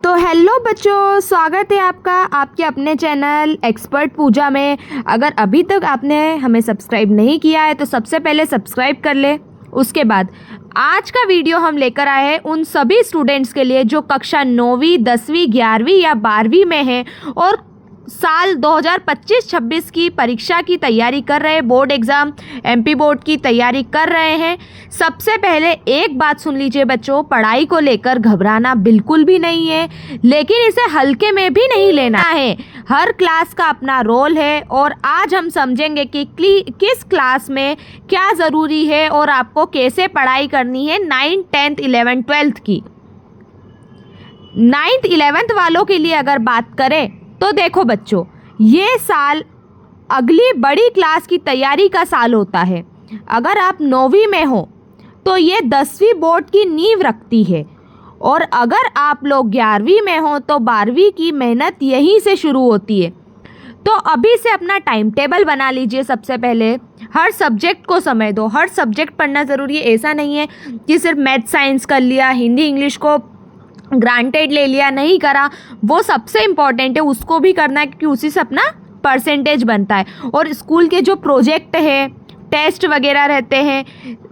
तो हेलो बच्चों, स्वागत है आपका आपके अपने चैनल एक्सपर्ट पूजा में। अगर अभी तक आपने हमें सब्सक्राइब नहीं किया है तो सबसे पहले सब्सक्राइब कर ले। उसके बाद आज का वीडियो हम लेकर आए हैं उन सभी स्टूडेंट्स के लिए जो कक्षा 9वीं 10वीं 11वीं या 12वीं में हैं और साल 2025-26 की परीक्षा की तैयारी कर रहे हैं, बोर्ड एग्ज़ाम एमपी बोर्ड की तैयारी कर रहे हैं। सबसे पहले एक बात सुन लीजिए बच्चों, पढ़ाई को लेकर घबराना बिल्कुल भी नहीं है, लेकिन इसे हल्के में भी नहीं लेना है। हर क्लास का अपना रोल है और आज हम समझेंगे कि किस क्लास में क्या ज़रूरी है और आपको कैसे पढ़ाई करनी है 9th 10th 11th 12th की। 9th 11th वालों के लिए अगर बात करें तो देखो बच्चों, ये साल अगली बड़ी क्लास की तैयारी का साल होता है। अगर आप 9वीं में हो तो ये 10वीं बोर्ड की नींव रखती है और अगर आप लोग 11वीं में हो तो 12वीं की मेहनत यहीं से शुरू होती है। तो अभी से अपना टाइम टेबल बना लीजिए। सबसे पहले हर सब्जेक्ट को समय दो, हर सब्जेक्ट पढ़ना ज़रूरी है। ऐसा नहीं है कि सिर्फ मैथ साइंस कर लिया, हिंदी इंग्लिश को ग्रांटेड ले लिया, नहीं करा। वो सबसे इम्पॉर्टेंट है, उसको भी करना है क्योंकि उसी से अपना परसेंटेज बनता है। और स्कूल के जो प्रोजेक्ट है, टेस्ट वगैरह रहते हैं,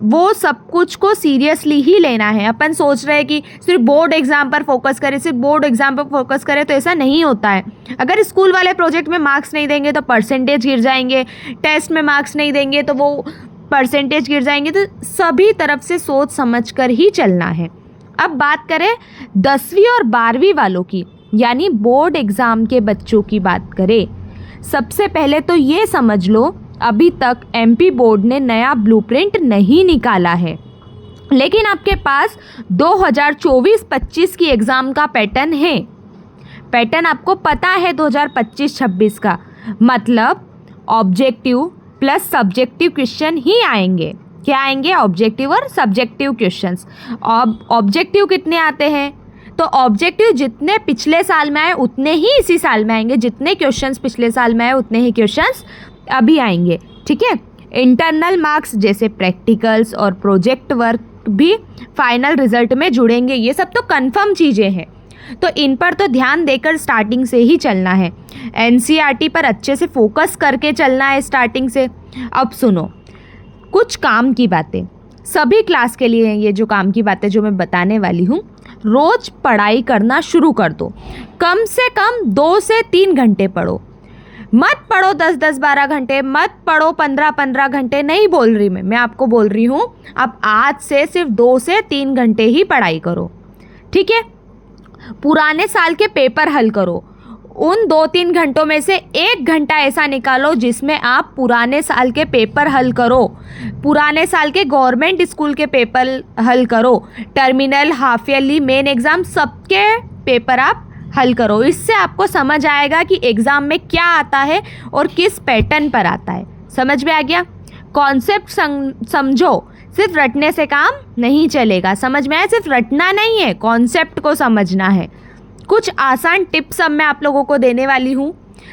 वो सब कुछ को सीरियसली ही लेना है। अपन सोच रहे हैं कि सिर्फ बोर्ड एग्ज़ाम पर फोकस करें, सिर्फ बोर्ड एग्ज़ाम पर फोकस करें, तो ऐसा नहीं होता है। अगर स्कूल वाले प्रोजेक्ट में मार्क्स नहीं देंगे तो परसेंटेज गिर जाएंगे, टेस्ट में मार्क्स नहीं देंगे तो वो परसेंटेज गिर जाएंगे। तो सभी तरफ से सोच समझ कर ही चलना है। अब बात करें 10वीं और 12वीं वालों की, यानी बोर्ड एग्ज़ाम के बच्चों की बात करें। सबसे पहले तो ये समझ लो, अभी तक एमपी बोर्ड ने नया ब्लूप्रिंट नहीं निकाला है, लेकिन आपके पास 2024-25 की एग्ज़ाम का पैटर्न है। पैटर्न आपको पता है 2025-26 का, मतलब ऑब्जेक्टिव प्लस सब्जेक्टिव क्वेश्चन ही आएंगे। क्या आएंगे? ऑब्जेक्टिव और सब्जेक्टिव क्वेश्चंस। ऑब्जेक्टिव कितने आते हैं? तो ऑब्जेक्टिव जितने पिछले साल में आए उतने ही इसी साल में आएंगे, जितने क्वेश्चंस पिछले साल में आए उतने ही क्वेश्चंस अभी आएंगे। ठीक है। इंटरनल मार्क्स जैसे प्रैक्टिकल्स और प्रोजेक्ट वर्क भी फाइनल रिजल्ट में जुड़ेंगे। ये सब तो कंफर्म चीज़ें हैं, तो इन पर तो ध्यान देकर स्टार्टिंग से ही चलना है। एनसीईआरटी पर अच्छे से फोकस करके चलना है स्टार्टिंग से। अब सुनो कुछ काम की बातें, सभी क्लास के लिए ये जो काम की बातें जो मैं बताने वाली हूँ। रोज़ पढ़ाई करना शुरू कर दो, कम से कम 2 से 3 घंटे पढ़ो। मत पढ़ो 10-10 12 घंटे, मत पढ़ो 15-15 घंटे, नहीं बोल रही मैं आपको बोल रही हूँ अब आज से सिर्फ 2 से 3 घंटे ही पढ़ाई करो। ठीक है। पुराने साल के पेपर हल करो। उन 2-3 घंटों में से 1 घंटा ऐसा निकालो जिसमें आप पुराने साल के पेपर हल करो। पुराने साल के गवर्नमेंट स्कूल के पेपर हल करो, terminal, half yearly, main exam, सबके पेपर आप हल करो। इससे आपको समझ आएगा कि एग्ज़ाम में क्या आता है और किस पैटर्न पर आता है। समझ में आ गया? कॉन्सेप्ट समझो, सिर्फ रटने से काम नहीं चलेगा। समझ में आया? सिर्फ रटना नहीं है, कॉन्सेप्ट को समझना है। कुछ आसान टिप्स अब मैं आप लोगों को देने वाली हूँ।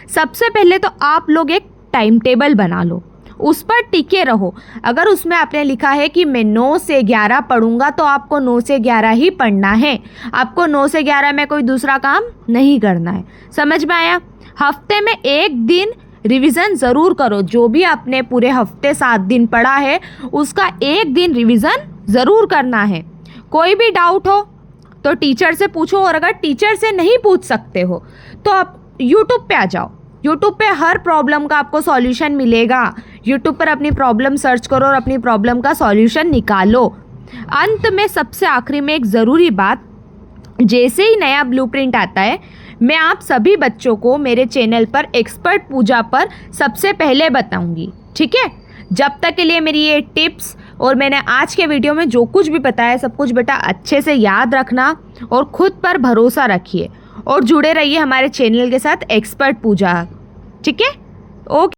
सबसे पहले तो आप लोग एक टाइम टेबल बना लो, उस पर टिके रहो। अगर उसमें आपने लिखा है कि मैं 9 से 11 पढ़ूंगा तो आपको 9 से 11 ही पढ़ना है। आपको 9 से 11 में कोई दूसरा काम नहीं करना है। समझ में आया? हफ्ते में 1 दिन रिवीजन ज़रूर करो। जो भी आपने पूरे हफ्ते 7 दिन पढ़ा है उसका 1 दिन रिवीजन ज़रूर करना है। कोई भी डाउट हो तो टीचर से पूछो, और अगर टीचर से नहीं पूछ सकते हो तो आप यूट्यूब पे आ जाओ। यूट्यूब पे हर प्रॉब्लम का आपको सॉल्यूशन मिलेगा। यूट्यूब पर अपनी प्रॉब्लम सर्च करो और अपनी प्रॉब्लम का सॉल्यूशन निकालो। अंत में सबसे आखिरी में एक ज़रूरी बात, जैसे ही नया ब्लूप्रिंट आता है मैं आप सभी बच्चों को मेरे चैनल पर एक्सपर्ट पूजा पर सबसे पहले बताऊंगी। ठीक है। जब तक के लिए मेरी ये टिप्स और मैंने आज के वीडियो में जो कुछ भी बताया सब कुछ बेटा अच्छे से याद रखना और खुद पर भरोसा रखिए और जुड़े रहिए हमारे चैनल के साथ एक्सपर्ट पूजा। ठीक है। ओके।